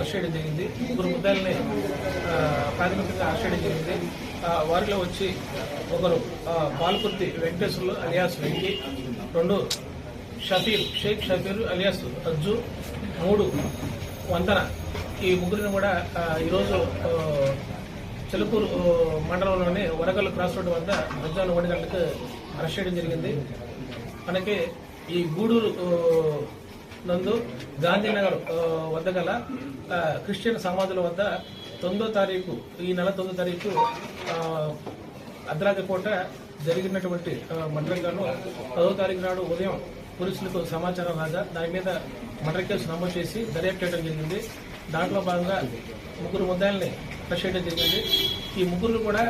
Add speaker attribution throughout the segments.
Speaker 1: Arrest చేయడం జరిగింది. ముగ్గురు ముద్దాయిల్ని ప్రాథమికంగా అరెస్ట్ చేయడం జరిగింది. వారిలో వచ్చి ఒకరు పాల్కుర్తి వెంకటేశ్వర్లు అలియాస్ వెంకి, 2 షేక్ షఫీర్ అలియాస్ అజ్జు, 3 వందన. ఈ ముగ్గురిని కూడా ఈరోజు చెలుకూరు మండలంలోని వరగల్లు క్రాస్ రోడ్డు వద్ద మధ్యాహ్నం 1 గంటలకు అరెస్ట్ చేయడం జరిగింది. మనకి ఈ గూడూరు నందు గాంధీనగర్ వద్ద గల క్రిస్టియన్ సమాధుల వద్ద 9వ తారీఖు, ఈ నెల 9వ తారీఖు అర్ధరాత్రి పూట జరిగినటువంటి మర్డర్ గాను 10వ తారీఖు నాడు ఉదయం పోలీసులకు సమాచారం రాగా దాని మీద మర్డర్ కేసు నమోదు చేసి దర్యాప్తు చేయడం జరిగింది. దాంట్లో భాగంగా ముగ్గురు ముద్దాయిల్ని అరెస్ట్ చేయడం జరిగింది. ఈ ముగ్గురు కూడా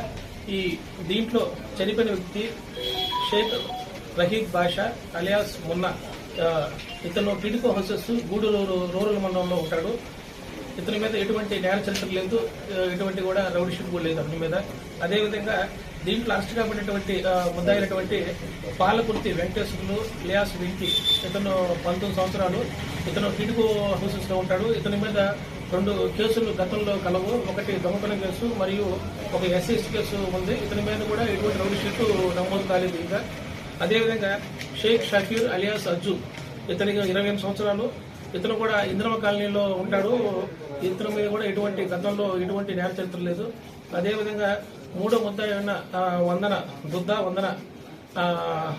Speaker 1: దీంట్లో చనిపోయిన వ్యక్తి షేక్ రహీద్ బాషా అలియాస్ మున్నా. ఇతను టిడికో హౌసెస్ గూడూరు రూరల్ మండలంలో ఉంటాడు. ఇతని మీద ఎటువంటి నేర చరిత్ర లేదు, ఎటువంటి కూడా రౌడీ షీట్ కూడా లేదు అతని మీద. అదేవిధంగా దీంట్లో అరెస్ట్ కాబడినటువంటి ముద్దాయినటువంటి పాలకుర్తి వెంకటేశ్వర్లు అలియాస్ వెంకి, ఇతను 19 సంవత్సరాలు. ఇతను టిడికో హౌసెస్ లో ఉంటాడు. ఇతని మీద 2 కేసులు గతంలో కలవు. ఒకటి దొంగతనం కేసు మరియు ఒక ఎస్సీ కేసు ఉంది. ఇతని మీద కూడా ఎటువంటి రౌడీ షీట్ నమోదు కాలేదు ఇంకా. అదేవిధంగా షేక్ షఫీర్ అలియాస్ అజ్జు, ఇతనికి 28 సంవత్సరాలు. ఇతను కూడా ఇంద్రమ కాలనీలో ఉంటాడు. ఇతని మీద కూడా గతంలో ఎటువంటి నేర చరిత్ర లేదు. అదేవిధంగా 3వ ముద్దాయి అయిన వందన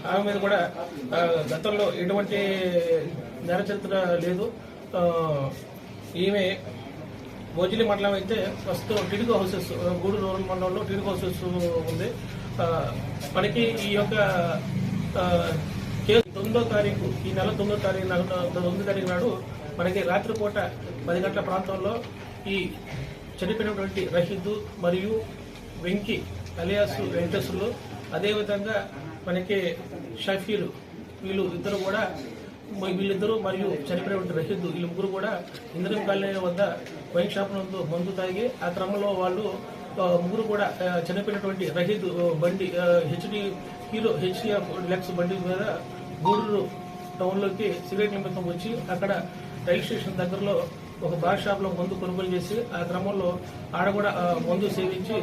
Speaker 1: ఆమె మీద కూడా గతంలో ఎటువంటి నేర చరిత్ర లేదు. ఈమె భోజలి మండలం అయితే ప్రస్తుతం టిడికో హౌసెస్, గూడూరు రూరల్ మండలంలో టిడికో హౌసెస్ ఉంది. మనకి ఈ యొక్క కేసు 9వ తారీఖు, ఈ నెల 9వ తారీఖు నాడు మనకి రాత్రిపూట 10 గంటల ప్రాంతంలో ఈ చనిపోయినటువంటి రహీద్ మరియు వెంకి అలియాస్ వెంకటేశ్వర్లు, అదేవిధంగా మనకి షఫీర్, వీళ్ళిద్దరూ మరియు చనిపోయినటువంటి రహీద్, వీళ్ళు ముగ్గురు కూడా ఇంద్రం కాలనీ వద్ద వైన్ షాప్ నందు మందు తాగి ఆ క్రమంలో వాళ్ళు ముగ్గురు కూడా చనిపోయినటువంటి రహీద్ బండి హెచ్డిఎఫ్ డీలక్స్ బండి మీద గూడూరు టౌన్లోకి సిగరెట్ నిమిత్తం వచ్చి అక్కడ రైల్వే స్టేషన్ దగ్గరలో ఒక బార్ షాప్ లో మందు కొనుగోలు చేసి ఆ క్రమంలో ఆడ కూడా మందు సేవించి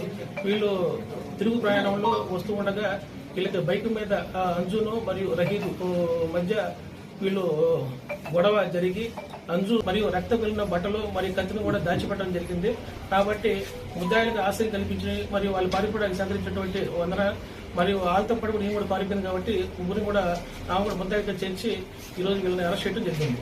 Speaker 1: వీళ్ళు తిరుగు ప్రయాణంలో వస్తూ ఉండగా వీళ్ళకి బైక్ మీద అంజును మరియు రహీద్ మధ్య వీళ్ళు గొడవ జరిగి అంజు మరియు రక్తం కలిగిన బట్టలు మరియు కత్తిని కూడా దాచిపెట్టడం జరిగింది. కాబట్టి ముద్దాయిలకు ఆశ్రయం కల్పించి మరియు వాళ్ళు పారిపోవడానికి సహకరించినటువంటి వందన మరియు వాళ్ళతో పాటు నేను కూడా పారిపోయింది కాబట్టి ముగ్గురిని కూడా ఆమె కూడా ముద్దాయిగా చేర్చి ఈరోజు వీళ్ళని అరెస్ట్ చేయడం జరిగింది.